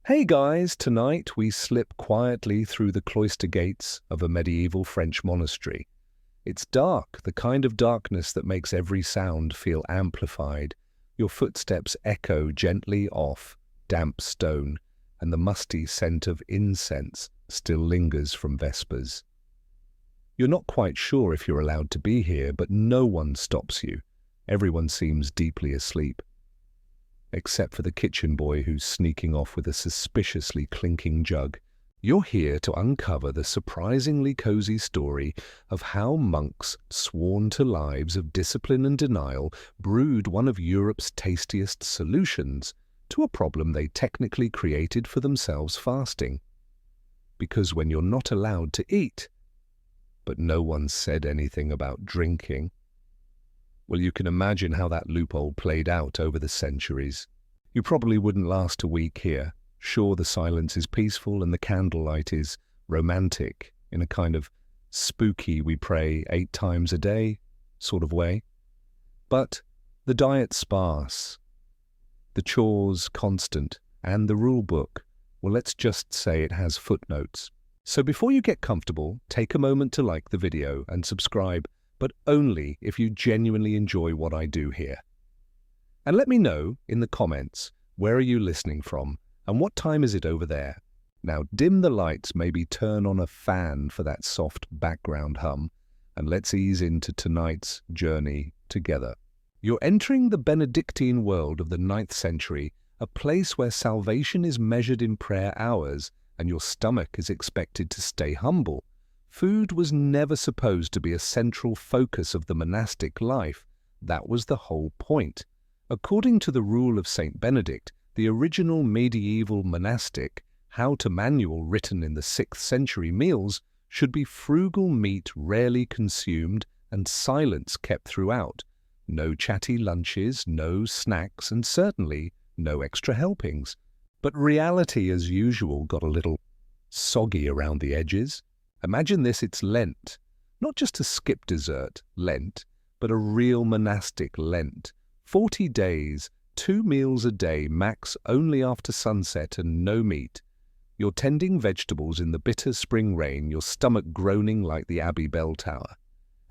Hey guys, tonight we slip quietly through the cloister gates of a medieval French monastery. It's dark, the kind of darkness that makes every sound feel amplified. Your footsteps echo gently off damp stone, and the musty scent of incense still lingers from vespers. You're not quite sure if you're allowed to be here, but no one stops you. Everyone seems deeply asleep, except for the kitchen boy who's sneaking off with a suspiciously clinking jug. You're here to uncover the surprisingly cozy story of how monks sworn to lives of discipline and denial brewed one of Europe's tastiest solutions to a problem they technically created for themselves: fasting. Because when you're not allowed to eat, but no one said anything about drinking, well, you can imagine how that loophole played out over the centuries. You probably wouldn't last a week here. Sure, the silence is peaceful and the candlelight is romantic in a kind of spooky, we pray 8 times a day sort of way. But the diet's sparse, the chores constant, and the rule book, well, let's just say it has footnotes. So before you get comfortable, take a moment to like the video and subscribe, but only if you genuinely enjoy what I do here. And let me know in the comments, where are you listening from and what time is it over there? Now dim the lights, maybe turn on a fan for that soft background hum, and let's ease into tonight's journey together. You're entering the Benedictine world of the 9th century, a place where salvation is measured in prayer hours and your stomach is expected to stay humble. Food was never supposed to be a central focus of the monastic life. That was the whole point. According to the rule of Saint Benedict, the original medieval monastic how-to manual written in the 6th century, meals should be frugal meat rarely consumed and silence kept throughout. No chatty lunches, no snacks, and certainly no extra helpings. But reality, as usual, got a little soggy around the edges. Imagine this, it's Lent. Not just a skip dessert, Lent, but a real monastic Lent. 40 days, 2 meals a day, max only after sunset, and no meat. You're tending vegetables in the bitter spring rain, your stomach groaning like the Abbey bell tower.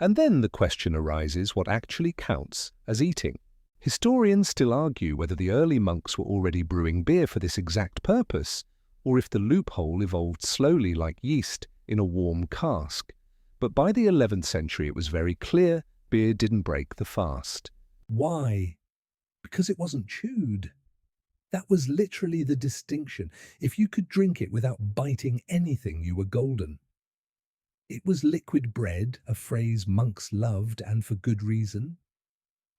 And then the question arises, what actually counts as eating? Historians still argue whether the early monks were already brewing beer for this exact purpose, or if the loophole evolved slowly like yeast in a warm cask. But by the 11th century it was very clear beer didn't break the fast. Why? Because it wasn't chewed. That was literally the distinction. If you could drink it without biting anything, you were golden. It was liquid bread, a phrase monks loved, and for good reason.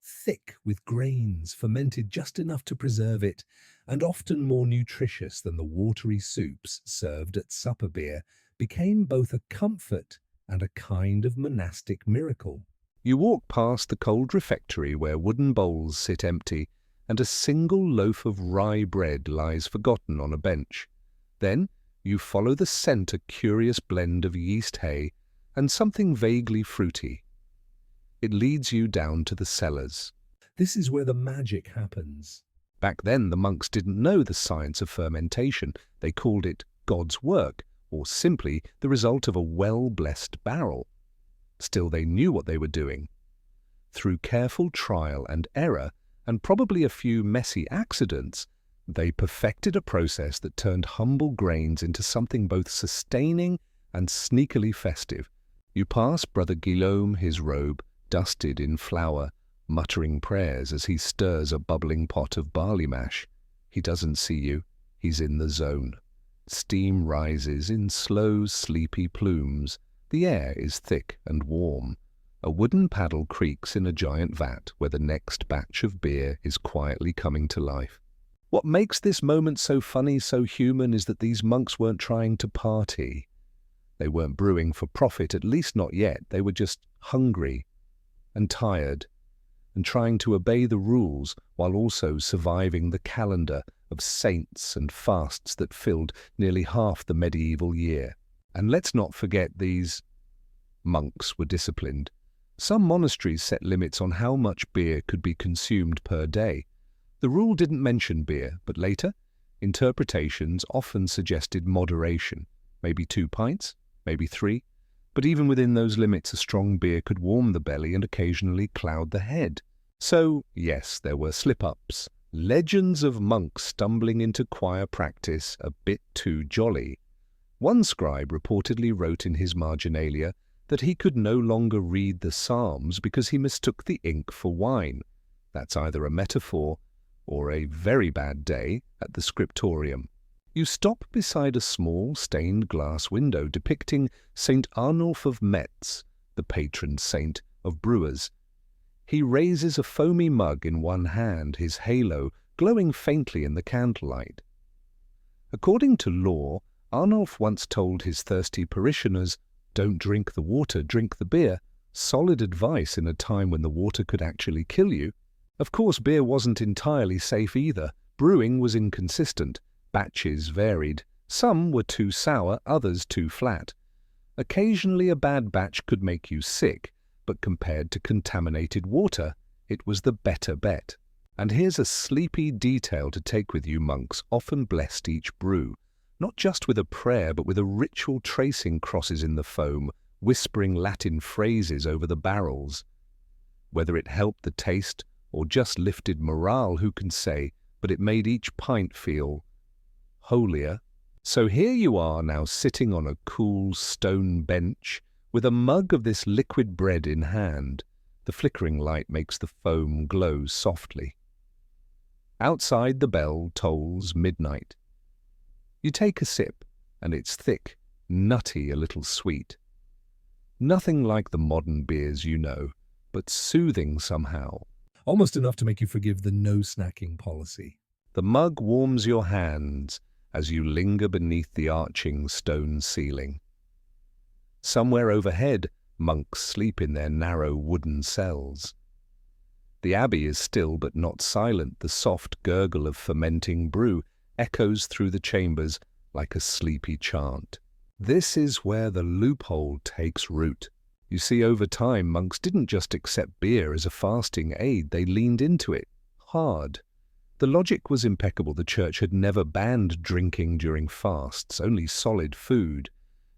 Thick with grains, fermented just enough to preserve it, and often more nutritious than the watery soups served at supper. Beer became both a comfort and a kind of monastic miracle. You walk past the cold refectory where wooden bowls sit empty and a single loaf of rye bread lies forgotten on a bench. Then you follow the scent, a curious blend of yeast hay and something vaguely fruity. It leads you down to the cellars. This is where the magic happens. Back then the monks didn't know the science of fermentation. They called it God's work, or simply the result of a well-blessed barrel. Still, they knew what they were doing. Through careful trial and error, and probably a few messy accidents, they perfected a process that turned humble grains into something both sustaining and sneakily festive. You pass Brother Guillaume, his robe dusted in flour, muttering prayers as he stirs a bubbling pot of barley mash. He doesn't see you. He's in the zone. Steam rises in slow, sleepy plumes. The air is thick and warm. A wooden paddle creaks in a giant vat where the next batch of beer is quietly coming to life. What makes this moment so funny, so human, is that these monks weren't trying to party. They weren't brewing for profit, at least not yet. They were just hungry and tired and trying to obey the rules while also surviving the calendar of saints and fasts that filled nearly half the medieval year. And let's not forget, these monks were disciplined. Some monasteries set limits on how much beer could be consumed per day. The rule didn't mention beer, but later Interpretations often suggested moderation, maybe 2 pints, maybe 3, but even within those limits a strong beer could warm the belly and occasionally cloud the head. So, yes, there were slip-ups, legends of monks stumbling into choir practice a bit too jolly. One scribe reportedly wrote in his marginalia that he could no longer read the Psalms because he mistook the ink for wine. That's either a metaphor or a very bad day at the scriptorium. You stop beside a small stained glass window depicting St. Arnulf of Metz, the patron saint of brewers. He raises a foamy mug in one hand, his halo glowing faintly in the candlelight. According to law, Arnulf once told his thirsty parishioners, "Don't drink the water, drink the beer." Solid advice in a time when the water could actually kill you. Of course, beer wasn't entirely safe either. Brewing was inconsistent. Batches varied. Some were too sour, others too flat. Occasionally a bad batch could make you sick, but compared to contaminated water, it was the better bet. And here's a sleepy detail to take with you. Monks often blessed each brew, not just with a prayer, but with a ritual tracing crosses in the foam, whispering Latin phrases over the barrels. Whether it helped the taste or just lifted morale, who can say, but it made each pint feel holier. So here you are now sitting on a cool stone bench with a mug of this liquid bread in hand. The flickering light makes the foam glow softly. Outside the bell tolls midnight. You take a sip, and it's thick, nutty, a little sweet. Nothing like the modern beers you know, but soothing somehow. Almost enough to make you forgive the no-snacking policy. The mug warms your hands as you linger beneath the arching stone ceiling. Somewhere overhead, monks sleep in their narrow wooden cells. The abbey is still but not silent. The soft gurgle of fermenting brew echoes through the chambers like a sleepy chant. This is where the loophole takes root. You see, over time, monks didn't just accept beer as a fasting aid, they leaned into it hard. The logic was impeccable. The church had never banned drinking during fasts, only solid food.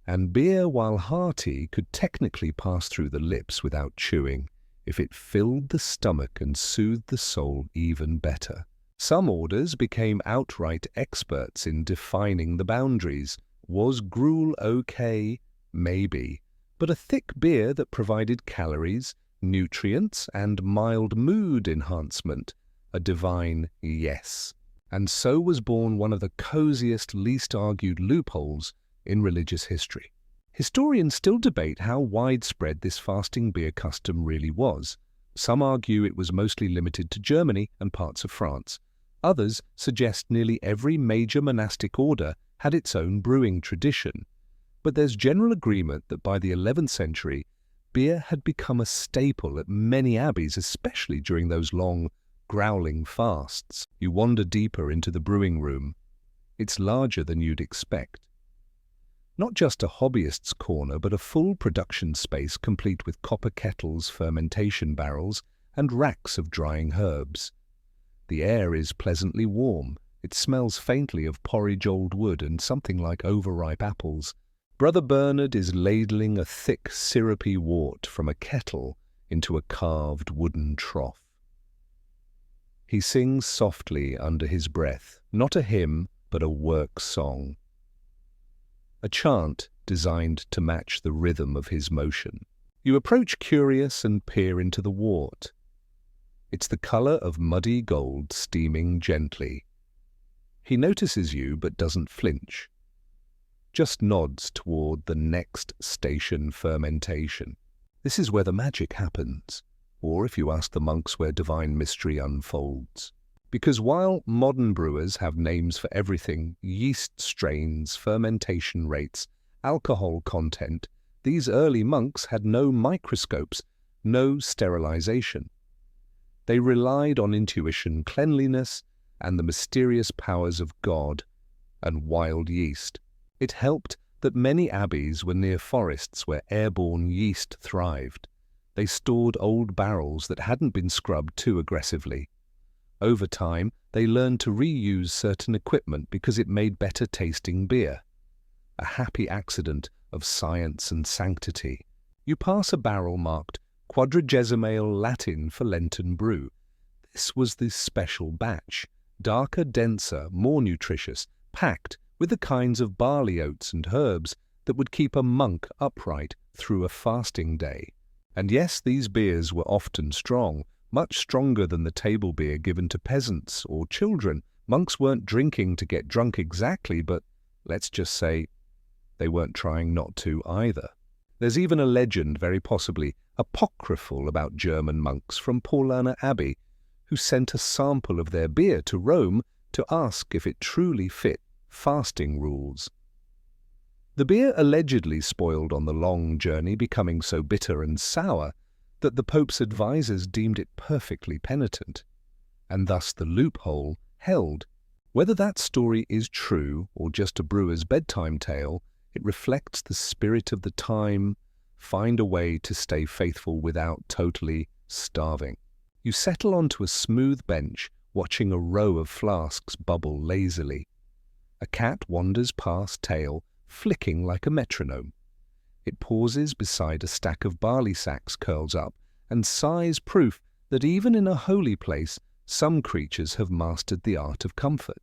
And beer, while hearty, could technically pass through the lips without chewing, if it filled the stomach and soothed the soul even better. Some orders became outright experts in defining the boundaries. Was gruel okay? Maybe. But a thick beer that provided calories, nutrients, and mild mood enhancement, a divine yes. And so was born one of the coziest, least argued loopholes in religious history. Historians still debate how widespread this fasting beer custom really was. Some argue it was mostly limited to Germany and parts of France. Others suggest nearly every major monastic order had its own brewing tradition. But there's general agreement that by the 11th century, beer had become a staple at many abbeys, especially during those long, growling fasts. You wander deeper into the brewing room. It's larger than you'd expect. Not just a hobbyist's corner, but a full production space complete with copper kettles, fermentation barrels, and racks of drying herbs. The air is pleasantly warm. It smells faintly of porridge old wood and something like overripe apples. Brother Bernard is ladling a thick, syrupy wort from a kettle into a carved wooden trough. He sings softly under his breath, not a hymn, but a work song. A chant designed to match the rhythm of his motion. You approach curious and peer into the wort. It's the color of muddy gold steaming gently. He notices you but doesn't flinch. Just nods toward the next station, fermentation. This is where the magic happens, or if you ask the monks, where divine mystery unfolds. Because while modern brewers have names for everything, yeast strains, fermentation rates, alcohol content, these early monks had no microscopes, no sterilization. They relied on intuition, cleanliness, and the mysterious powers of God and wild yeast. It helped that many abbeys were near forests where airborne yeast thrived. They stored old barrels that hadn't been scrubbed too aggressively. Over time, they learned to reuse certain equipment because it made better tasting beer. A happy accident of science and sanctity. You pass a barrel marked Quadragesimal Latin for Lenten brew. This was the special batch, darker, denser, more nutritious, packed with the kinds of barley oats and herbs that would keep a monk upright through a fasting day. And yes, these beers were often strong, much stronger than the table beer given to peasants or children. Monks weren't drinking to get drunk exactly, but let's just say they weren't trying not to either. There's even a legend, very possibly apocryphal, about German monks from Paulaner Abbey who sent a sample of their beer to Rome to ask if it truly fit fasting rules. The beer allegedly spoiled on the long journey, becoming so bitter and sour that the Pope's advisors deemed it perfectly penitent, and thus the loophole held. Whether that story is true or just a brewer's bedtime tale, it reflects the spirit of the time. Find a way to stay faithful without totally starving. You settle onto a smooth bench, watching a row of flasks bubble lazily. A cat wanders past, tail flicking like a metronome. It pauses beside a stack of barley sacks, curls up, and sighs, proof that even in a holy place, some creatures have mastered the art of comfort.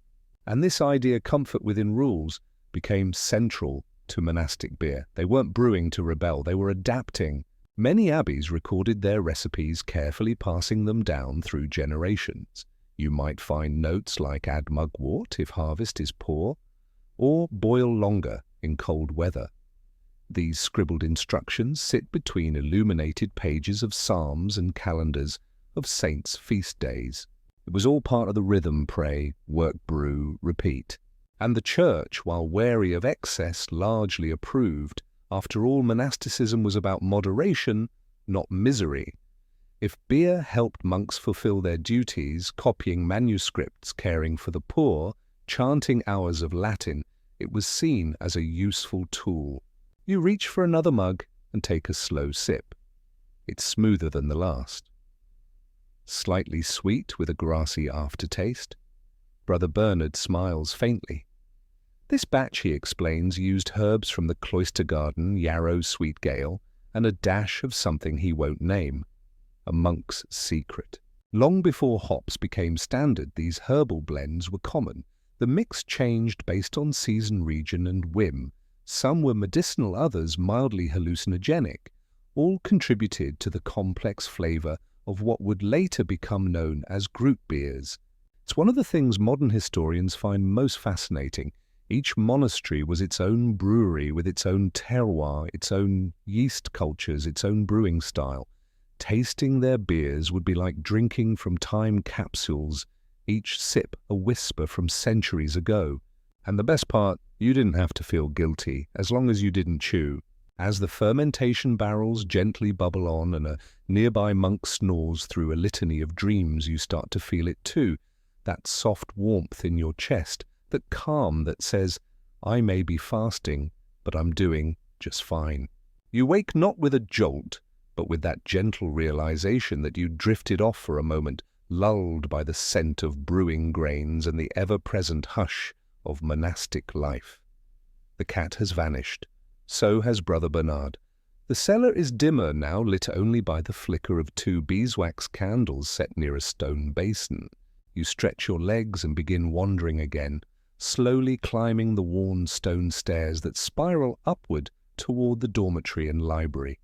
And this idea, comfort within rules, became central to monastic beer. They weren't brewing to rebel, they were adapting. Many abbeys recorded their recipes, carefully passing them down through generations. You might find notes like add mugwort if harvest is poor, or boil longer in cold weather. These scribbled instructions sit between illuminated pages of psalms and calendars of saints' feast days. It was all part of the rhythm: pray, work, brew, repeat. And the Church, while wary of excess, largely approved. After all, monasticism was about moderation, not misery. If beer helped monks fulfill their duties, copying manuscripts, caring for the poor, chanting hours of Latin, it was seen as a useful tool. You reach for another mug and take a slow sip. It's smoother than the last. Slightly sweet with a grassy aftertaste. Brother Bernard smiles faintly. This batch, he explains, used herbs from the cloister garden, yarrow, sweet gale, and a dash of something he won't name. A monk's secret. Long before hops became standard, these herbal blends were common. The mix changed based on season, region, and whim. Some were medicinal, others mildly hallucinogenic. All contributed to the complex flavor of what would later become known as group beers. It's one of the things modern historians find most fascinating. Each monastery was its own brewery with its own terroir, its own yeast cultures, its own brewing style. Tasting their beers would be like drinking from time capsules, each sip a whisper from centuries ago. And the best part, you didn't have to feel guilty, as long as you didn't chew. As the fermentation barrels gently bubble on and a nearby monk snores through a litany of dreams, you start to feel it too. That soft warmth in your chest, that calm that says, I may be fasting, but I'm doing just fine. You wake not with a jolt, but with that gentle realization that you drifted off for a moment, lulled by the scent of brewing grains and the ever-present hush of monastic life. The cat has vanished. So has Brother Bernard. The cellar is dimmer now, lit only by the flicker of 2 beeswax candles set near a stone basin. You stretch your legs and begin wandering again, slowly climbing the worn stone stairs that spiral upward toward the dormitory and library.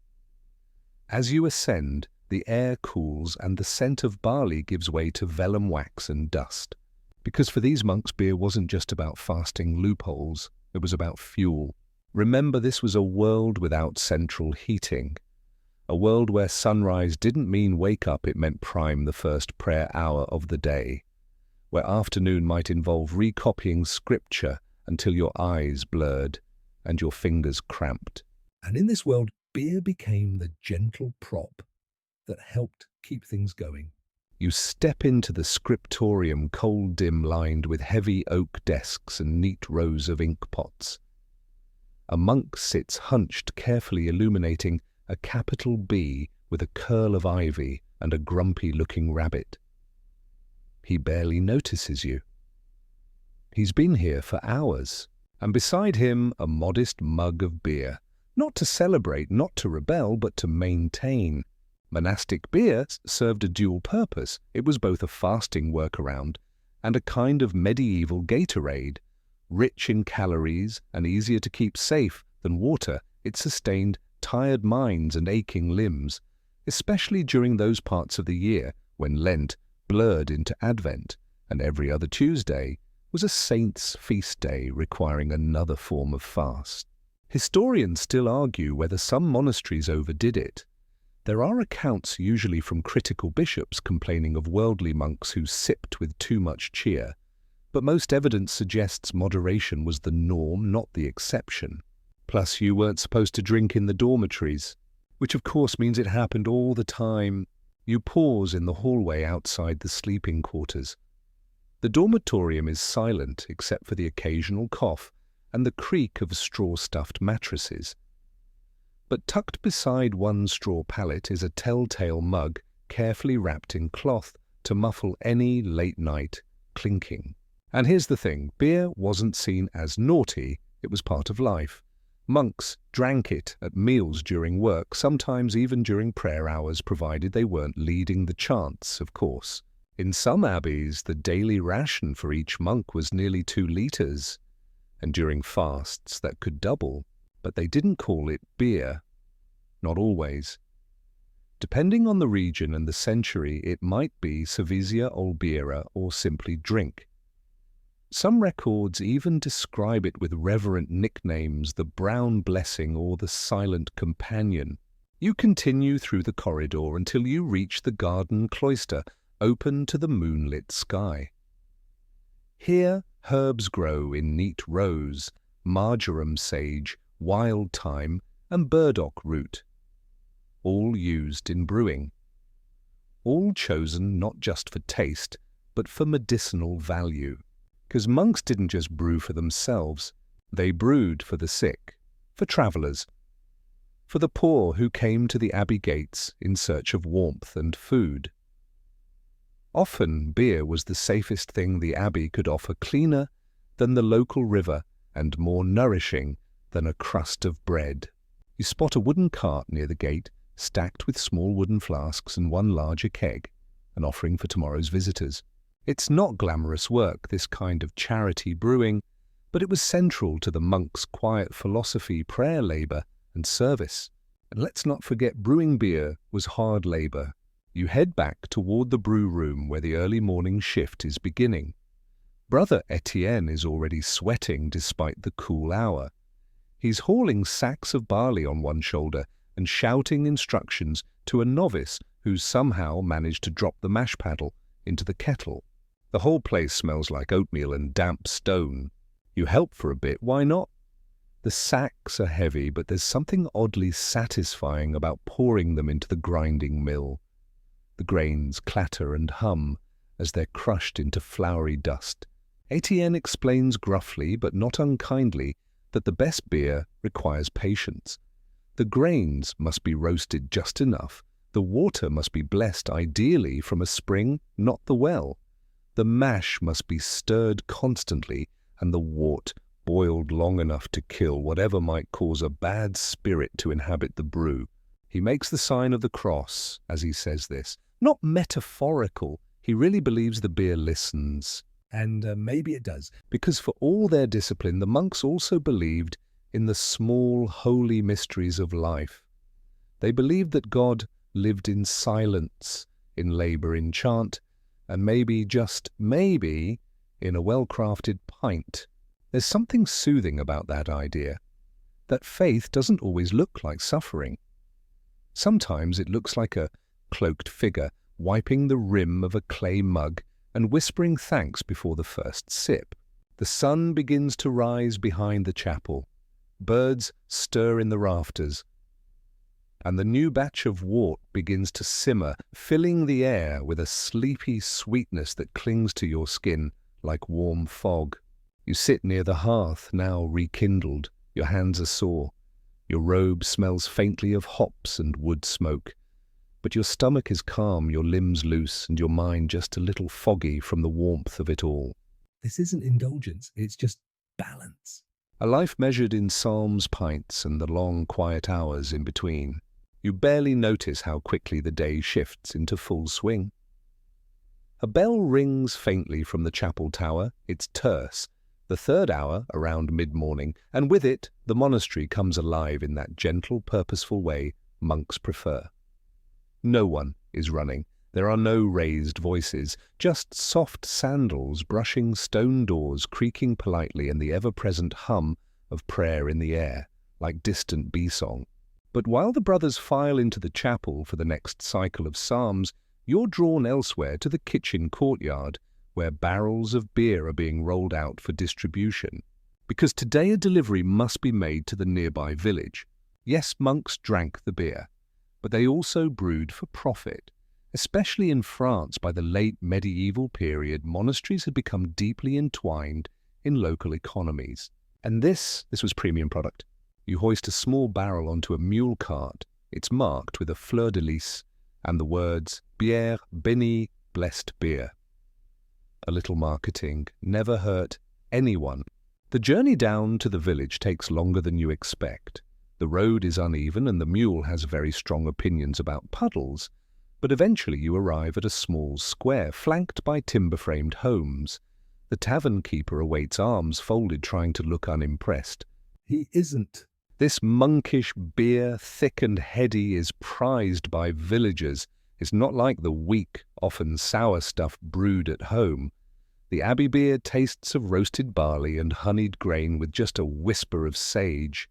As you ascend, the air cools and the scent of barley gives way to vellum wax and dust. Because for these monks, beer wasn't just about fasting loopholes, it was about fuel. Remember, this was a world without central heating. A world where sunrise didn't mean wake up, it meant prime the first prayer hour of the day. Where afternoon might involve recopying scripture until your eyes blurred and your fingers cramped. And in this world, beer became the gentle prop that helped keep things going. You step into the scriptorium, cold, dim, lined with heavy oak desks and neat rows of ink pots. A monk sits hunched, carefully illuminating a capital B with a curl of ivy and a grumpy-looking rabbit. he barely notices you. He's been here for hours, and beside him a modest mug of beer, not to celebrate, not to rebel, but to maintain. Monastic beer served a dual purpose. It was both a fasting workaround and a kind of medieval Gatorade. Rich in calories and easier to keep safe than water, it sustained tired minds and aching limbs, especially during those parts of the year when Lent blurred into Advent, and every other Tuesday was a saint's feast day requiring another form of fast. Historians still argue whether some monasteries overdid it. There are accounts, usually from critical bishops, complaining of worldly monks who sipped with too much cheer, but most evidence suggests moderation was the norm, not the exception. Plus, you weren't supposed to drink in the dormitories, which of course means it happened all the time. You pause in the hallway outside the sleeping quarters. The dormitorium is silent except for the occasional cough and the creak of straw-stuffed mattresses. But tucked beside one straw pallet is a telltale mug carefully wrapped in cloth to muffle any late-night clinking. And here's the thing, beer wasn't seen as naughty, it was part of life. Monks drank it at meals during work, sometimes even during prayer hours, provided they weren't leading the chants, of course. In some abbeys, the daily ration for each monk was nearly 2 liters, and during fasts that could double, but they didn't call it beer. Not always. Depending on the region and the century, it might be Cervisia Olbira or simply drink. Some records even describe it with reverent nicknames, the Brown Blessing or the Silent Companion. You continue through the corridor until you reach the garden cloister, open to the moonlit sky. Here, herbs grow in neat rows, marjoram sage, wild thyme, and burdock root, all used in brewing. All chosen not just for taste, but for medicinal value. Because monks didn't just brew for themselves, they brewed for the sick, for travellers, for the poor who came to the abbey gates in search of warmth and food. Often beer was the safest thing the abbey could offer, cleaner than the local river and more nourishing than a crust of bread. You spot a wooden cart near the gate, stacked with small wooden flasks and one larger keg, an offering for tomorrow's visitors. It's not glamorous work, this kind of charity brewing, but it was central to the monks' quiet philosophy, prayer, labour, and service. And let's not forget, brewing beer was hard labour. You head back toward the brew room where the early morning shift is beginning. Brother Etienne is already sweating despite the cool hour. He's hauling sacks of barley on one shoulder and shouting instructions to a novice who's somehow managed to drop the mash paddle into the kettle. The whole place smells like oatmeal and damp stone. You help for a bit, why not? The sacks are heavy, but there's something oddly satisfying about pouring them into the grinding mill. The grains clatter and hum as they're crushed into floury dust. Etienne explains gruffly, but not unkindly, that the best beer requires patience. The grains must be roasted just enough. The water must be blessed ideally from a spring, not the well. The mash must be stirred constantly and the wort boiled long enough to kill whatever might cause a bad spirit to inhabit the brew. He makes the sign of the cross as he says this. Not metaphorical. He really believes the beer listens. And maybe it does. Because for all their discipline, the monks also believed in the small, holy mysteries of life. They believed that God lived in silence, in labour, in chant, and maybe, just maybe, in a well-crafted pint. There's something soothing about that idea, that faith doesn't always look like suffering. Sometimes it looks like a cloaked figure wiping the rim of a clay mug and whispering thanks before the first sip. The sun begins to rise behind the chapel. Birds stir in the rafters, and the new batch of wort begins to simmer, filling the air with a sleepy sweetness that clings to your skin like warm fog. You sit near the hearth, now rekindled. Your hands are sore. Your robe smells faintly of hops and wood smoke. but your stomach is calm, your limbs loose, and your mind just a little foggy from the warmth of it all. This isn't indulgence, it's just balance. A life measured in psalms, pints, and the long, quiet hours in between. You barely notice how quickly the day shifts into full swing. A bell rings faintly from the chapel tower. It's terse. The third hour, around mid-morning, and with it, the monastery comes alive in that gentle, purposeful way monks prefer. No one is running. There are no raised voices, just soft sandals brushing stone doors, creaking politely, and the ever-present hum of prayer in the air, like distant bee-song. But while the brothers file into the chapel for the next cycle of psalms, you're drawn elsewhere to the kitchen courtyard, where barrels of beer are being rolled out for distribution. Because today a delivery must be made to the nearby village. Yes, monks drank the beer, but they also brewed for profit. Especially in France, by the late medieval period, monasteries had become deeply entwined in local economies. And this was premium product. You hoist a small barrel onto a mule cart. It's marked with a fleur-de-lis and the words, Bière bénie, blessed beer. A little marketing never hurt anyone. The journey down to the village takes longer than you expect. The road is uneven and the mule has very strong opinions about puddles, but eventually you arrive at a small square flanked by timber-framed homes. The tavern keeper awaits, arms folded, trying to look unimpressed. He isn't. This monkish beer, thick and heady, is prized by villagers. It's not like the weak, often sour stuff brewed at home. The abbey beer tastes of roasted barley and honeyed grain with just a whisper of sage.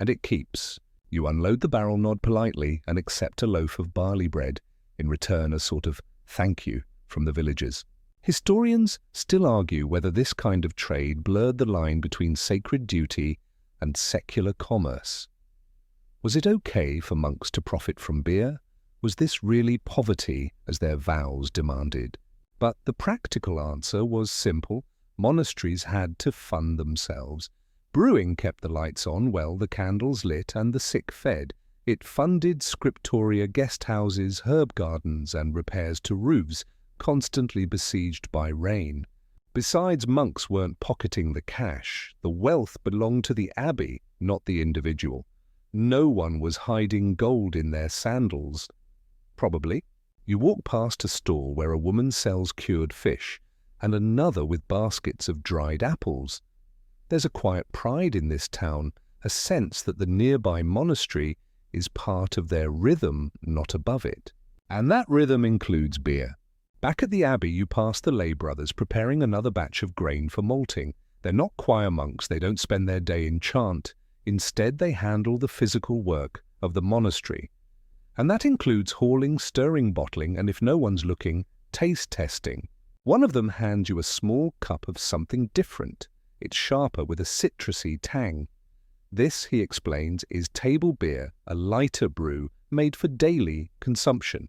And it keeps. You unload the barrel, nod politely, and accept a loaf of barley bread. In return, a sort of thank you from the villagers. Historians still argue whether this kind of trade blurred the line between sacred duty and secular commerce. Was it okay for monks to profit from beer? Was this really poverty, as their vows demanded? But the practical answer was simple. Monasteries had to fund themselves. Brewing kept the lights on, well, the candles lit, and the sick fed. It funded scriptoria, guest houses, herb gardens, and repairs to roofs, constantly besieged by rain. Besides, monks weren't pocketing the cash. The wealth belonged to the abbey, not the individual. No one was hiding gold in their sandals. Probably. You walk past a stall where a woman sells cured fish, and another with baskets of dried apples. There's a quiet pride in this town, a sense that the nearby monastery is part of their rhythm, not above it. And that rhythm includes beer. Back at the abbey, you pass the lay brothers preparing another batch of grain for malting. They're not choir monks, they don't spend their day in chant. Instead, they handle the physical work of the monastery. And that includes hauling, stirring, bottling, and if no one's looking, taste testing. One of them hands you a small cup of something different. It's sharper with a citrusy tang. This, he explains, is table beer, a lighter brew made for daily consumption.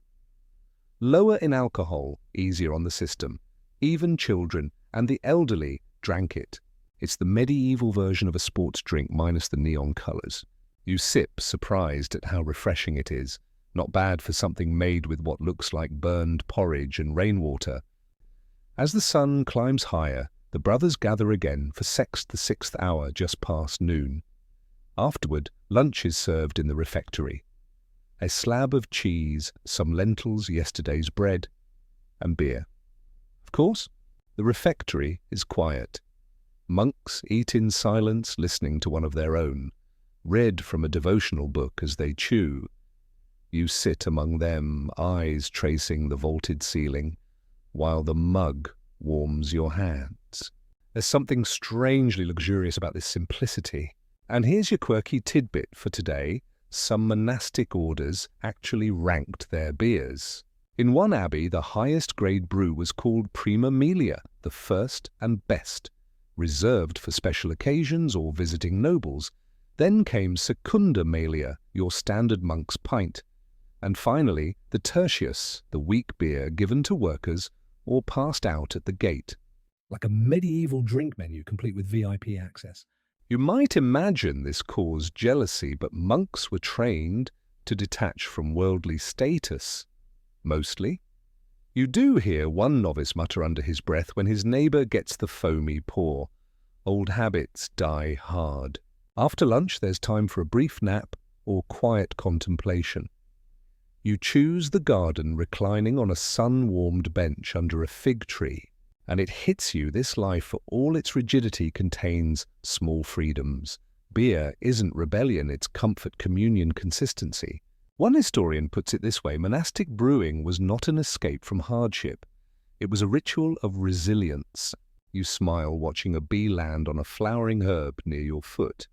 Lower in alcohol, easier on the system. Even children and the elderly drank it. It's the medieval version of a sports drink minus the neon colors. You sip, surprised at how refreshing it is. Not bad for something made with what looks like burned porridge and rainwater. As the sun climbs higher, the brothers gather again for the sixth hour just past noon. Afterward, lunch is served in the refectory. A slab of cheese, some lentils, yesterday's bread, and beer. Of course, the refectory is quiet. Monks eat in silence, listening to one of their own, read from a devotional book as they chew. You sit among them, eyes tracing the vaulted ceiling, while the mug warms your hands. There's something strangely luxurious about this simplicity. And here's your quirky tidbit for today. Some monastic orders actually ranked their beers. In one abbey, the highest grade brew was called prima melia, the first and best, reserved for special occasions or visiting nobles. Then came secunda melia, your standard monk's pint. And finally, the tertius, the weak beer given to workers or passed out at the gate. Like a medieval drink menu complete with VIP access. You might imagine this caused jealousy, but monks were trained to detach from worldly status. mostly. You do hear one novice mutter under his breath when his neighbour gets the foamy pour. Old habits die hard. After lunch, there's time for a brief nap or quiet contemplation. You choose the garden reclining on a sun-warmed bench under a fig tree, and it hits you this life for all its rigidity contains small freedoms. Beer isn't rebellion, it's comfort, communion, consistency. One historian puts it this way: monastic brewing was not an escape from hardship. It was a ritual of resilience. You smile watching a bee land on a flowering herb near your foot.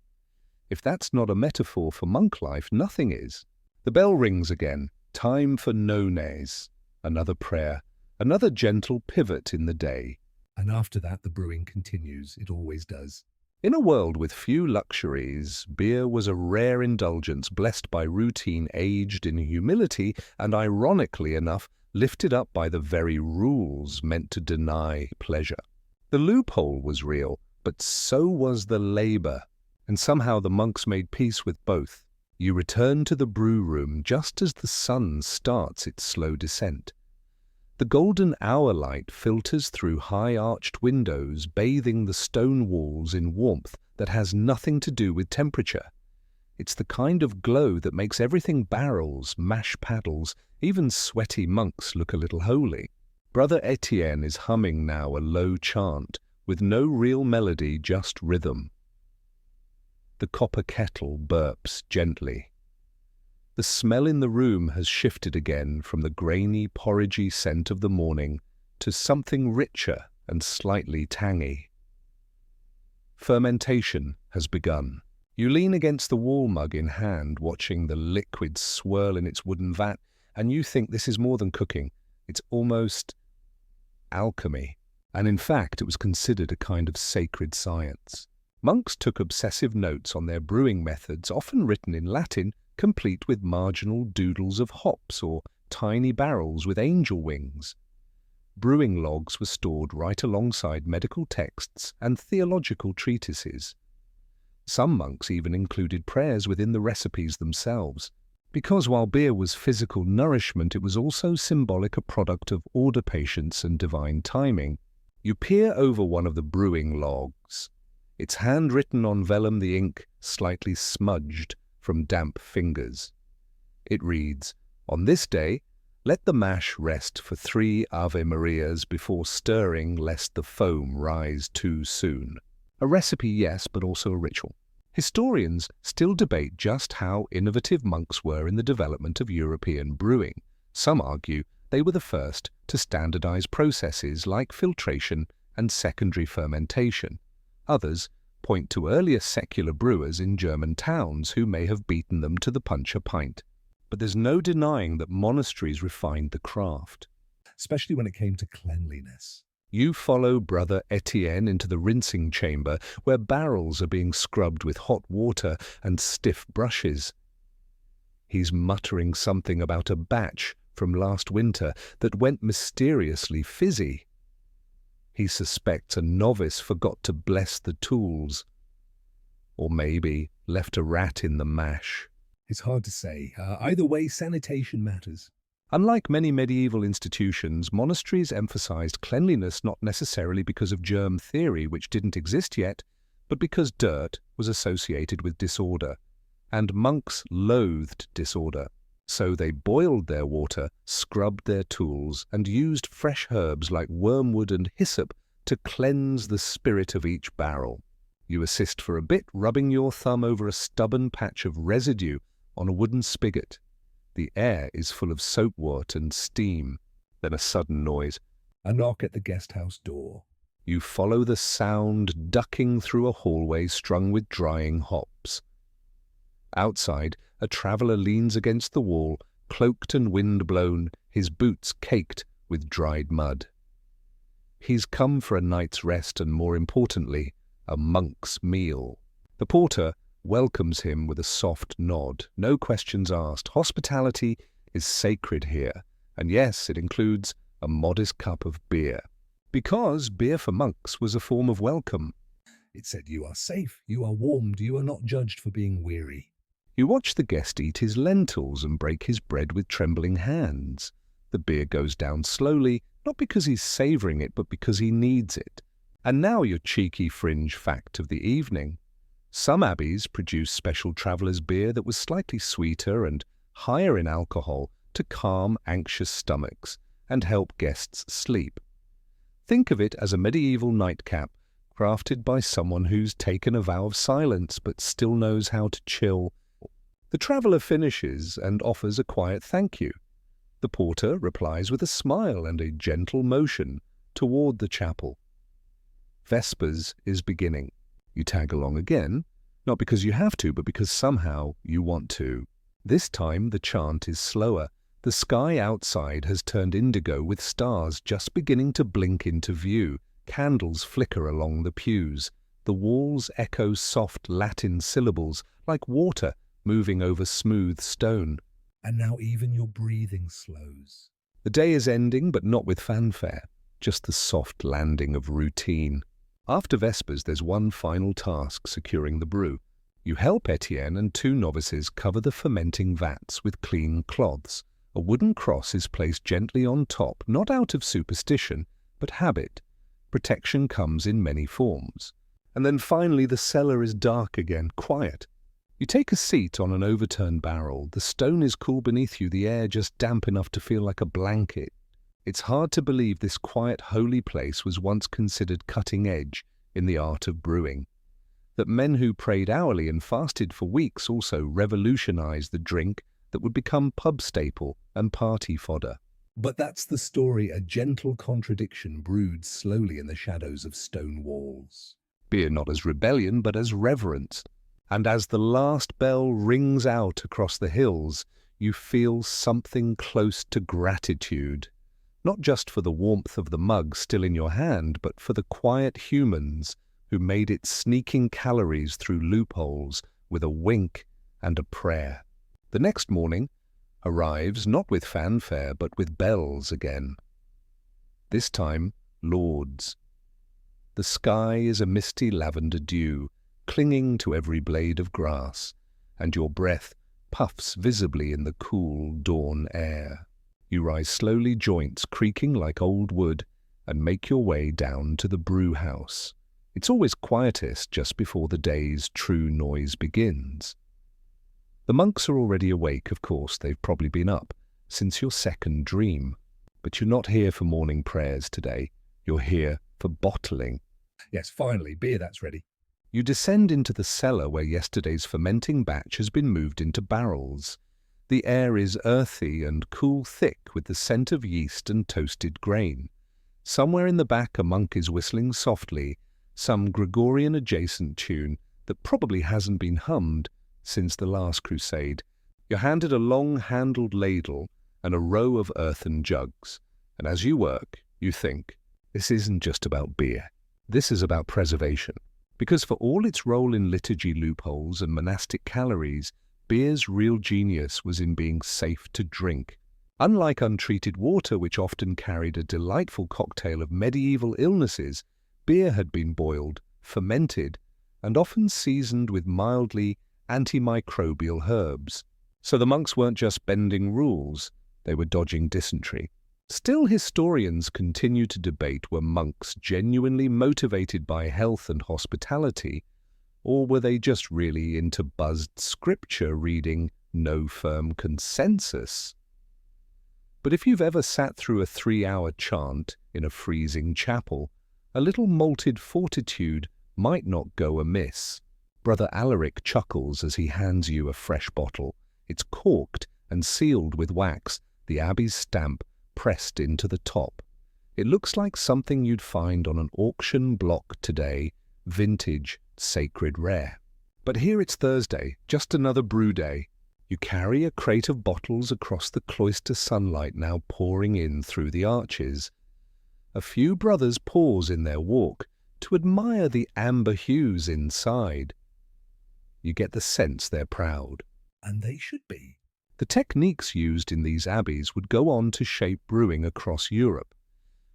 If that's not a metaphor for monk life, nothing is. The bell rings again. Time for nones. Another prayer. Another gentle pivot in the day. And after that, the brewing continues. It always does. In a world with few luxuries, beer was a rare indulgence blessed by routine, aged in humility, and ironically enough, lifted up by the very rules meant to deny pleasure. The loophole was real, but so was the labor, and somehow the monks made peace with both. You return to the brew room just as the sun starts its slow descent. The golden hour light filters through high-arched windows, bathing the stone walls in warmth that has nothing to do with temperature. It's the kind of glow that makes everything barrels, mash paddles, even sweaty monks look a little holy. Brother Etienne is humming now a low chant, with no real melody, just rhythm. The copper kettle burps gently. The smell in the room has shifted again from the grainy, porridgey scent of the morning to something richer and slightly tangy. Fermentation has begun. You lean against the wall mug in hand, watching the liquid swirl in its wooden vat, and you think this is more than cooking. It's almost alchemy. And in fact, it was considered a kind of sacred science. Monks took obsessive notes on their brewing methods, often written in Latin, complete with marginal doodles of hops or tiny barrels with angel wings. Brewing logs were stored right alongside medical texts and theological treatises. Some monks even included prayers within the recipes themselves, because while beer was physical nourishment, it was also symbolic, a product of order, patience, and divine timing. You peer over one of the brewing logs. It's handwritten on vellum, the ink slightly smudged from damp fingers. It reads, "On this day, let the mash rest for 3 Ave Marias before stirring, lest the foam rise too soon." A recipe, yes, but also a ritual. Historians still debate just how innovative monks were in the development of European brewing. Some argue they were the first to standardize processes like filtration and secondary fermentation. Others point to earlier secular brewers in German towns who may have beaten them to the punch a pint. But there's no denying that monasteries refined the craft. Especially when it came to cleanliness. You follow Brother Etienne into the rinsing chamber, where barrels are being scrubbed with hot water and stiff brushes. He's muttering something about a batch from last winter that went mysteriously fizzy. He suspects a novice forgot to bless the tools, or maybe left a rat in the mash. It's hard to say. Either way, sanitation matters. Unlike many medieval institutions, monasteries emphasized cleanliness not necessarily because of germ theory, which didn't exist yet, but because dirt was associated with disorder, and monks loathed disorder. So they boiled their water, scrubbed their tools, and used fresh herbs like wormwood and hyssop to cleanse the spirit of each barrel. You assist for a bit, rubbing your thumb over a stubborn patch of residue on a wooden spigot. The air is full of soapwort and steam. Then a sudden noise. A knock at the guest house door. You follow the sound, ducking through a hallway strung with drying hops. Outside, a traveller leans against the wall, cloaked and wind-blown, his boots caked with dried mud. He's come for a night's rest and, more importantly, a monk's meal. The porter welcomes him with a soft nod. No questions asked. Hospitality is sacred here, and yes, it includes a modest cup of beer. Because beer for monks was a form of welcome. It said, "You are safe, you are warmed, you are not judged for being weary." You watch the guest eat his lentils and break his bread with trembling hands. The beer goes down slowly, not because he's savouring it, but because he needs it. And now your cheeky fringe fact of the evening. Some abbeys produce special traveller's beer that was slightly sweeter and higher in alcohol to calm anxious stomachs and help guests sleep. Think of it as a medieval nightcap crafted by someone who's taken a vow of silence but still knows how to chill. The traveller finishes and offers a quiet thank you. The porter replies with a smile and a gentle motion toward the chapel. Vespers is beginning. You tag along again, not because you have to, but because somehow you want to. This time the chant is slower. The sky outside has turned indigo with stars just beginning to blink into view. Candles flicker along the pews. The walls echo soft Latin syllables like water moving over smooth stone. And now even your breathing slows. The day is ending, but not with fanfare, just the soft landing of routine. After Vespers, there's one final task: securing the brew. You help Etienne and two novices cover the fermenting vats with clean cloths. A wooden cross is placed gently on top, not out of superstition, but habit. Protection comes in many forms. And then finally the cellar is dark again, quiet. You take a seat on an overturned barrel. The stone is cool beneath you, the air just damp enough to feel like a blanket. It's hard to believe this quiet, holy place was once considered cutting edge in the art of brewing. That men who prayed hourly and fasted for weeks also revolutionized the drink that would become pub staple and party fodder. But that's the story, a gentle contradiction brewed slowly in the shadows of stone walls. Beer not as rebellion, but as reverence. And as the last bell rings out across the hills, you feel something close to gratitude. Not just for the warmth of the mug still in your hand, but for the quiet humans who made it, sneaking calories through loopholes with a wink and a prayer. The next morning arrives not with fanfare, but with bells again. This time, Lord's. The sky is a misty lavender dew, clinging to every blade of grass, and your breath puffs visibly in the cool dawn air. You rise slowly, joints creaking like old wood, and make your way down to the brew house. It's always quietest just before the day's true noise begins. The monks are already awake, of course. They've probably been up since your second dream. But you're not here for morning prayers today. You're here for bottling. Yes, finally, beer that's ready. You descend into the cellar where yesterday's fermenting batch has been moved into barrels. The air is earthy and cool, thick with the scent of yeast and toasted grain. Somewhere in the back a monk is whistling softly, some Gregorian-adjacent tune that probably hasn't been hummed since the last crusade. You're handed a long-handled ladle and a row of earthen jugs. And as you work, you think, this isn't just about beer. This is about preservation. Because for all its role in liturgy loopholes and monastic calories, beer's real genius was in being safe to drink. Unlike untreated water, which often carried a delightful cocktail of medieval illnesses, beer had been boiled, fermented, and often seasoned with mildly antimicrobial herbs. So the monks weren't just bending rules, they were dodging dysentery. Still, historians continue to debate, were monks genuinely motivated by health and hospitality, or were they just really into buzzed scripture reading, no firm consensus? But if you've ever sat through a 3-hour chant in a freezing chapel, a little malted fortitude might not go amiss. Brother Alaric chuckles as he hands you a fresh bottle. It's corked and sealed with wax, the abbey's stamp pressed into the top. It looks like something you'd find on an auction block today, vintage, sacred rare. But here it's Thursday, just another brew day. You carry a crate of bottles across the cloister sunlight now pouring in through the arches. A few brothers pause in their walk to admire the amber hues inside. You get the sense they're proud. And they should be. The techniques used in these abbeys would go on to shape brewing across Europe.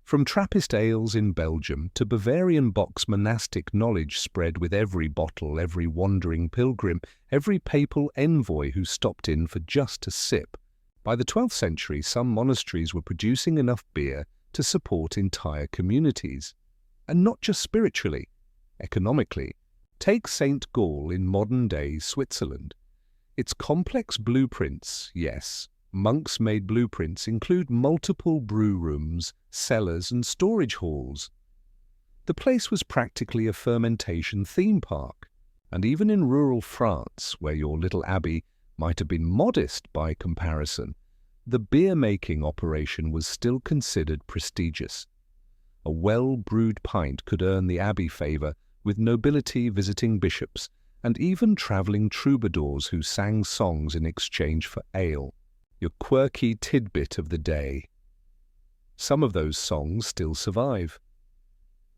From Trappist ales in Belgium to Bavarian box, monastic knowledge spread with every bottle, every wandering pilgrim, every papal envoy who stopped in for just a sip. By the 12th century, some monasteries were producing enough beer to support entire communities. And not just spiritually, economically. Take St. Gall in modern-day Switzerland. Its complex blueprints, yes, monks-made blueprints, include multiple brew rooms, cellars and storage halls. The place was practically a fermentation theme park, and even in rural France, where your little abbey might have been modest by comparison, the beer-making operation was still considered prestigious. A well-brewed pint could earn the abbey favour with nobility visiting bishops and even travelling troubadours who sang songs in exchange for ale, your quirky tidbit of the day. Some of those songs still survive.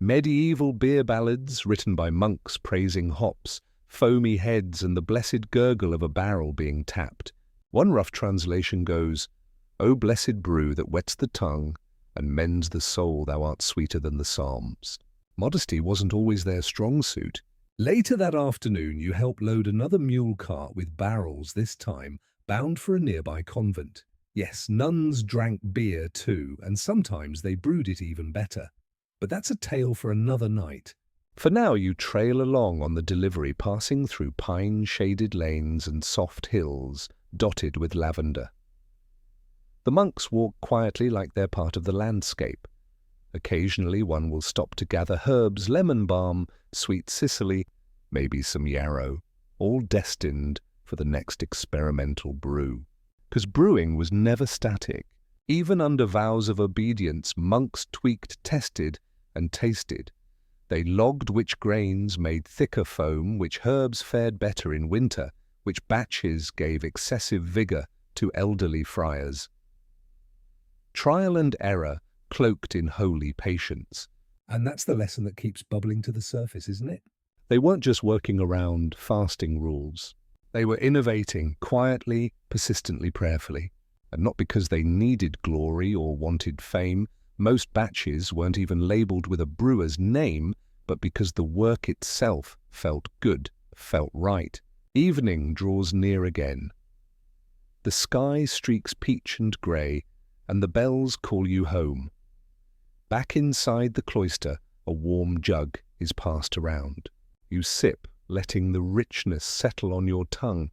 Medieval beer ballads written by monks praising hops, foamy heads and the blessed gurgle of a barrel being tapped. One rough translation goes, "O blessed brew that wets the tongue and mends the soul, thou art sweeter than the psalms." Modesty wasn't always their strong suit. Later that afternoon, you help load another mule cart with barrels, this time bound for a nearby convent. Yes, nuns drank beer too, and sometimes they brewed it even better. But that's a tale for another night. For now, you trail along on the delivery, passing through pine-shaded lanes and soft hills dotted with lavender. The monks walk quietly like they're part of the landscape. Occasionally one will stop to gather herbs, lemon balm, sweet Sicily, maybe some yarrow, all destined for the next experimental brew. Because brewing was never static. Even under vows of obedience, monks tweaked, tested, and tasted. They logged which grains made thicker foam, which herbs fared better in winter, which batches gave excessive vigour to elderly friars. Trial and error cloaked in holy patience. And that's the lesson that keeps bubbling to the surface, isn't it? They weren't just working around fasting rules. They were innovating quietly, persistently, prayerfully. And not because they needed glory or wanted fame. Most batches weren't even labelled with a brewer's name, but because the work itself felt good, felt right. Evening draws near again. The sky streaks peach and grey, and the bells call you home. Back inside the cloister, a warm jug is passed around. You sip, letting the richness settle on your tongue.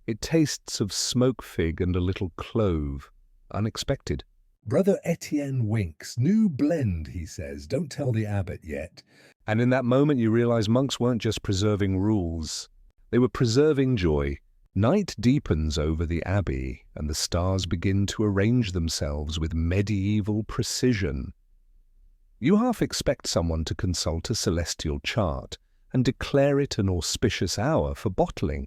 It tastes of smoke fig and a little clove. Unexpected. Brother Etienne winks. New blend, he says. Don't tell the abbot yet. And in that moment you realize monks weren't just preserving rules. They were preserving joy. Night deepens over the abbey, and the stars begin to arrange themselves with medieval precision. You half expect someone to consult a celestial chart and declare it an auspicious hour for bottling.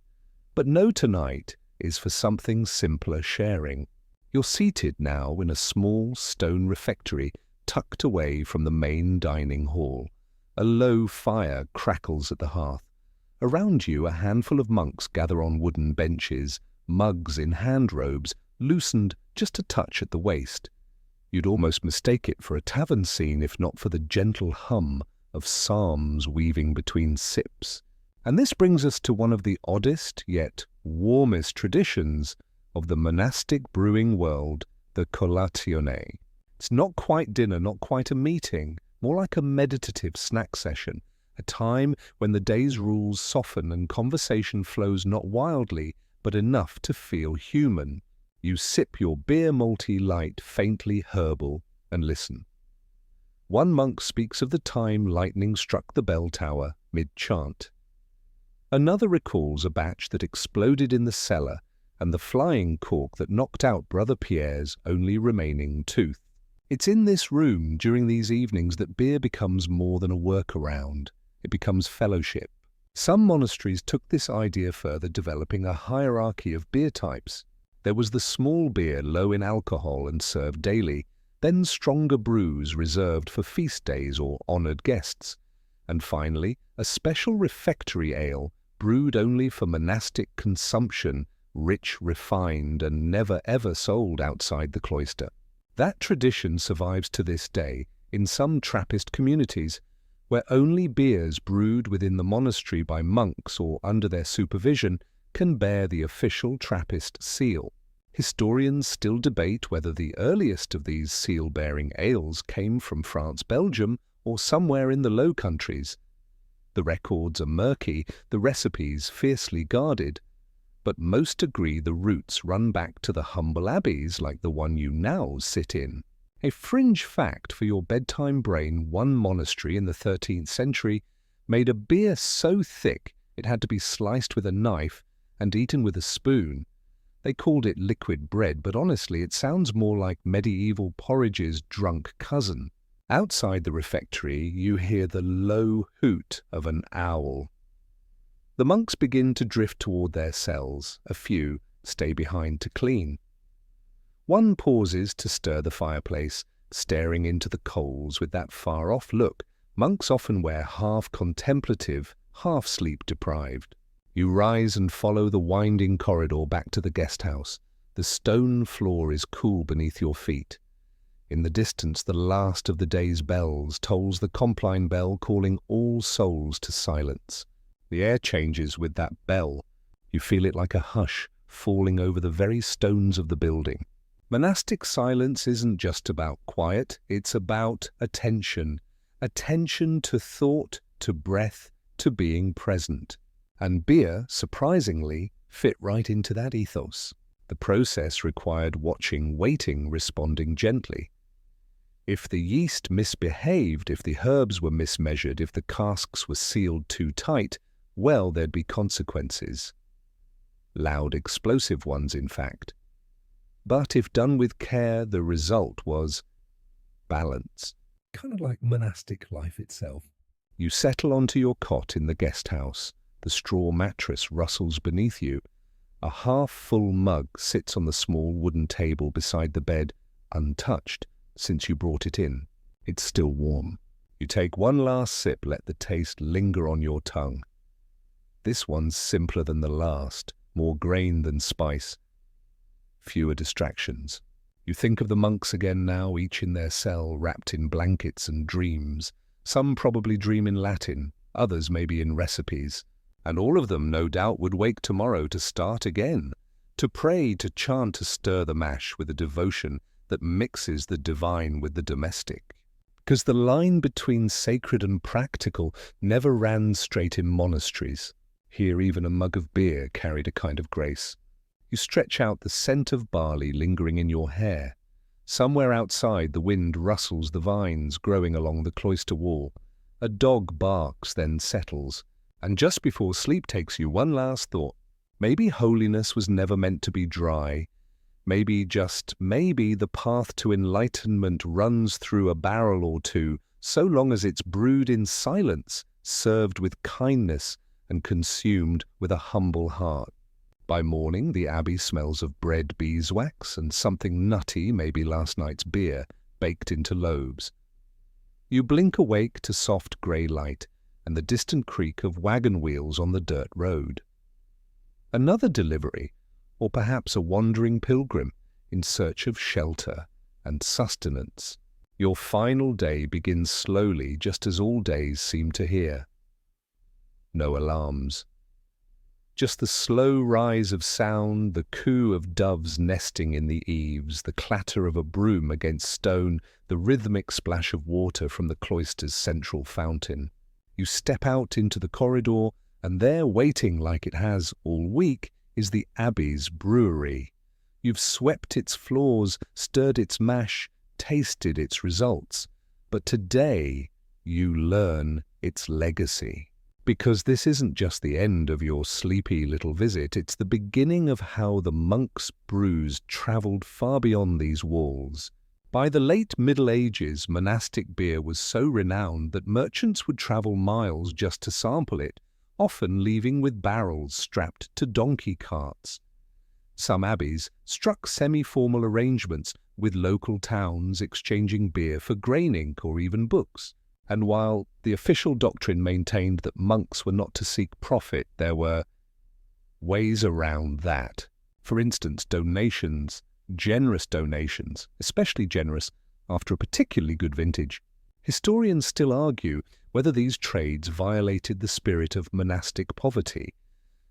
But no, tonight is for something simpler sharing. You're seated now in a small stone refectory tucked away from the main dining hall. A low fire crackles at the hearth. Around you, a handful of monks gather on wooden benches, mugs in hand robes, loosened just a touch at the waist. You'd almost mistake it for a tavern scene if not for the gentle hum of psalms weaving between sips. And this brings us to one of the oddest yet warmest traditions of the monastic brewing world, the colazione. It's not quite dinner, not quite a meeting, more like a meditative snack session, a time when the day's rules soften and conversation flows not wildly, but enough to feel human. You sip your beer malty light, faintly herbal, and listen. One monk speaks of the time lightning struck the bell tower mid-chant. Another recalls a batch that exploded in the cellar and the flying cork that knocked out Brother Pierre's only remaining tooth. It's in this room during these evenings that beer becomes more than a workaround. It becomes fellowship. Some monasteries took this idea further, developing a hierarchy of beer types. There was the small beer low in alcohol and served daily, then stronger brews reserved for feast days or honoured guests, and finally a special refectory ale brewed only for monastic consumption, rich, refined, and never ever sold outside the cloister. That tradition survives to this day in some Trappist communities, where only beers brewed within the monastery by monks or under their supervision can bear the official Trappist seal. Historians still debate whether the earliest of these seal-bearing ales came from France, Belgium, or somewhere in the Low Countries. The records are murky, the recipes fiercely guarded, but most agree the roots run back to the humble abbeys like the one you now sit in. A fringe fact for your bedtime brain: one monastery in the 13th century made a beer so thick it had to be sliced with a knife and eaten with a spoon. They called it liquid bread, but honestly it sounds more like medieval porridge's drunk cousin. Outside the refectory you hear the low hoot of an owl. The monks begin to drift toward their cells. A few stay behind to clean. One pauses to stir the fireplace, staring into the coals with that far-off look monks often wear, half contemplative, half sleep-deprived. You rise and follow the winding corridor back to the guest house. The stone floor is cool beneath your feet. In the distance, the last of the day's bells tolls the Compline bell, calling all souls to silence. The air changes with that bell. You feel it like a hush falling over the very stones of the building. Monastic silence isn't just about quiet, it's about attention. Attention to thought, to breath, to being present. And beer, surprisingly, fit right into that ethos. The process required watching, waiting, responding gently. If the yeast misbehaved, if the herbs were mismeasured, if the casks were sealed too tight, well, there'd be consequences. Loud, explosive ones, in fact. But if done with care, the result was balance. Kind of like monastic life itself. You settle onto your cot in the guest house. The straw mattress rustles beneath you. A half-full mug sits on the small wooden table beside the bed, untouched since you brought it in. It's still warm. You take one last sip, let the taste linger on your tongue. This one's simpler than the last, more grain than spice, fewer distractions. You think of the monks again now, each in their cell, wrapped in blankets and dreams. Some probably dream in Latin, others maybe in recipes. And all of them, no doubt, would wake tomorrow to start again, to pray, to chant, to stir the mash with a devotion that mixes the divine with the domestic. Because the line between sacred and practical never ran straight in monasteries. Here even a mug of beer carried a kind of grace. You stretch out, the scent of barley lingering in your hair. Somewhere outside the wind rustles the vines growing along the cloister wall. A dog barks, then settles. And just before sleep takes you, one last thought. Maybe holiness was never meant to be dry. Maybe, just maybe, the path to enlightenment runs through a barrel or two, so long as it's brewed in silence, served with kindness, and consumed with a humble heart. By morning, the abbey smells of bread beeswax and something nutty, maybe last night's beer, baked into loaves. You blink awake to soft grey light and the distant creak of wagon wheels on the dirt road. Another delivery, or perhaps a wandering pilgrim in search of shelter and sustenance. Your final day begins slowly, just as all days seem to hear. No alarms. Just the slow rise of sound, the coo of doves nesting in the eaves, the clatter of a broom against stone, the rhythmic splash of water from the cloister's central fountain. You step out into the corridor, and there, waiting like it has all week, is the abbey's brewery. You've swept its floors, stirred its mash, tasted its results. But today you learn its legacy. Because this isn't just the end of your sleepy little visit, it's the beginning of how the monks' brews travelled far beyond these walls. By the late Middle Ages, monastic beer was so renowned that merchants would travel miles just to sample it, often leaving with barrels strapped to donkey carts. Some abbeys struck semi-formal arrangements with local towns exchanging beer for grain ink or even books. And while the official doctrine maintained that monks were not to seek profit, there were ways around that. For instance, donations, generous donations, especially generous after a particularly good vintage. Historians still argue whether these trades violated the spirit of monastic poverty.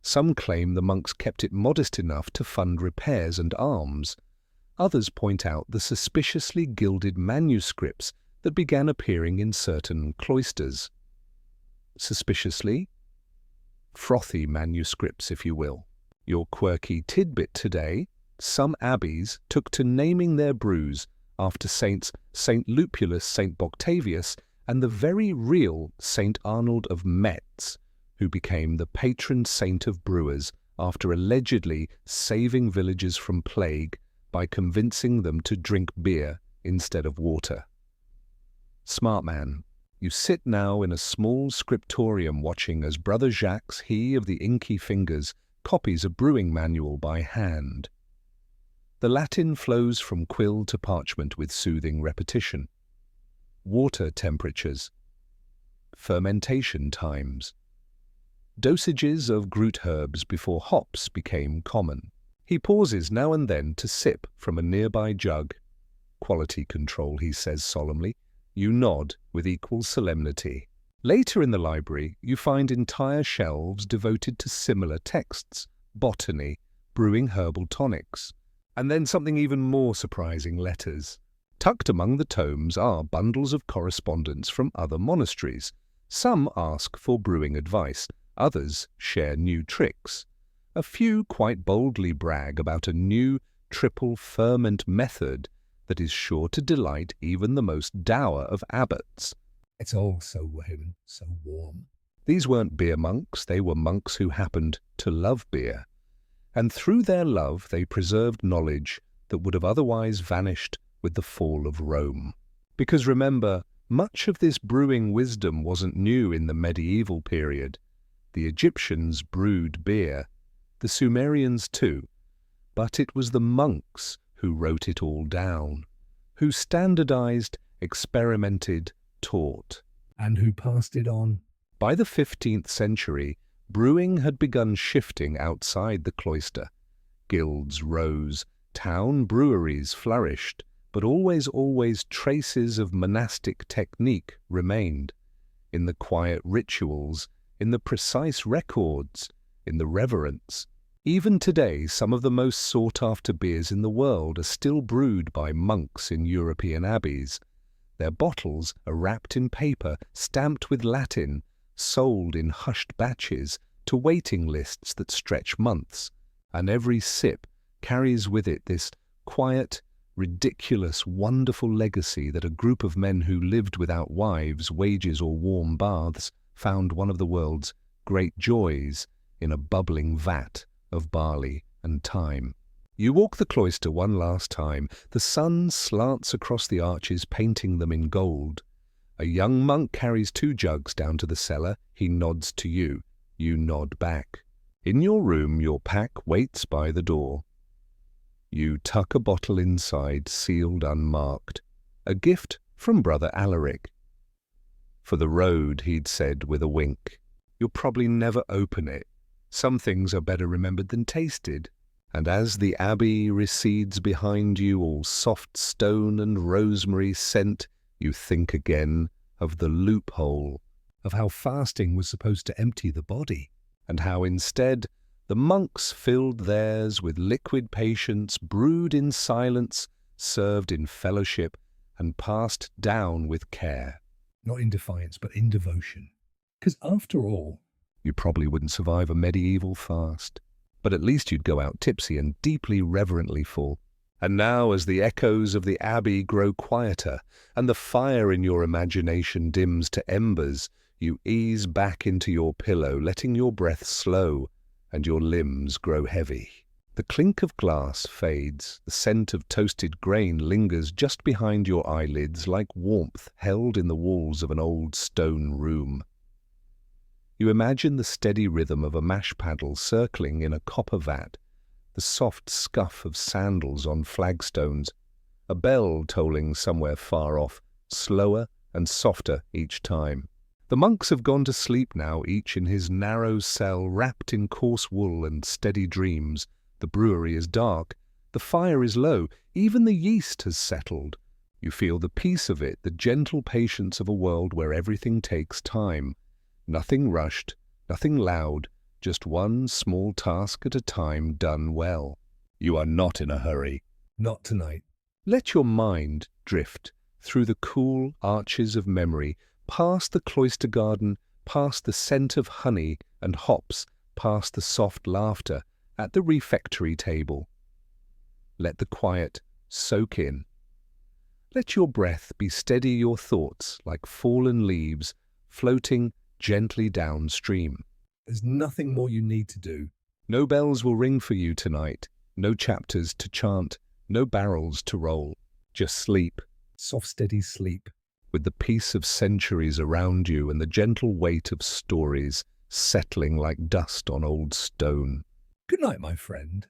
Some claim the monks kept it modest enough to fund repairs and alms. Others point out the suspiciously gilded manuscripts that began appearing in certain cloisters. Suspiciously? Frothy manuscripts, if you will. Your quirky tidbit today: some abbeys took to naming their brews after saints St. Lupulus, St. Boctavius, and the very real St. Arnold of Metz, who became the patron saint of brewers after allegedly saving villagers from plague by convincing them to drink beer instead of water. Smart man, you sit now in a small scriptorium watching as Brother Jacques, he of the inky fingers, copies a brewing manual by hand. The Latin flows from quill to parchment with soothing repetition. Water temperatures, fermentation times, dosages of Groot herbs before hops became common. He pauses now and then to sip from a nearby jug. Quality control, he says solemnly. You nod with equal solemnity. Later in the library, you find entire shelves devoted to similar texts: botany, brewing herbal tonics, and then something even more surprising: letters. Tucked among the tomes are bundles of correspondence from other monasteries. Some ask for brewing advice, others share new tricks. A few quite boldly brag about a new triple ferment method that is sure to delight even the most dour of abbots. It's all so so warm. These weren't beer monks, they were monks who happened to love beer. And through their love they preserved knowledge that would have otherwise vanished with the fall of Rome. Because remember, much of this brewing wisdom wasn't new in the medieval period. The Egyptians brewed beer, the Sumerians too, but it was the monks who wrote it all down, who standardized, experimented, taught. And who passed it on? By the 15th century, brewing had begun shifting outside the cloister. Guilds rose, town breweries flourished, but always traces of monastic technique remained. In the quiet rituals, in the precise records, in the reverence. Even today, some of the most sought-after beers in the world are still brewed by monks in European abbeys. Their bottles are wrapped in paper, stamped with Latin, sold in hushed batches to waiting lists that stretch months, and every sip carries with it this quiet, ridiculous, wonderful legacy that a group of men who lived without wives, wages, or warm baths found one of the world's great joys in a bubbling vat of barley and thyme. You walk the cloister one last time. The sun slants across the arches, painting them in gold. A young monk carries 2 jugs down to the cellar. He nods to you. You nod back. In your room, your pack waits by the door. You tuck a bottle inside, sealed unmarked. A gift from Brother Alaric. For the road, he'd said with a wink. You'll probably never open it. Some things are better remembered than tasted. And as the abbey recedes behind you, all soft stone and rosemary scent, you think again of the loophole, Of how fasting was supposed to empty the body. and how instead the monks filled theirs with liquid patience, brewed in silence, served in fellowship, and passed down with care. Not in defiance, but in devotion. Because after all, You probably wouldn't survive a medieval fast, but at least you'd go out tipsy and deeply reverently full. And now, as the echoes of the abbey grow quieter, and the fire in your imagination dims to embers, you ease back into your pillow, letting your breath slow and your limbs grow heavy. The clink of glass fades, the scent of toasted grain lingers just behind your eyelids like warmth held in the walls of an old stone room. You imagine the steady rhythm of a mash paddle circling in a copper vat, the soft scuff of sandals on flagstones, a bell tolling somewhere far off, slower and softer each time. The monks have gone to sleep now, each in his narrow cell, wrapped in coarse wool and steady dreams. The brewery is dark, the fire is low, even the yeast has settled. You feel the peace of it, the gentle patience of a world where everything takes time. Nothing rushed, nothing loud, just one small task at a time done well. You are not in a hurry. Not tonight. Let your mind drift through the cool arches of memory, past the cloister garden, past the scent of honey and hops, past the soft laughter at the refectory table. Let the quiet soak in. Let your breath be steady your thoughts like fallen leaves floating gently downstream. There's nothing more you need to do. No bells will ring for you tonight, no chapters to chant, no barrels to roll. Just sleep, Soft, steady sleep. with the peace of centuries around you and the gentle weight of stories settling like dust on old stone. Good night, my friend.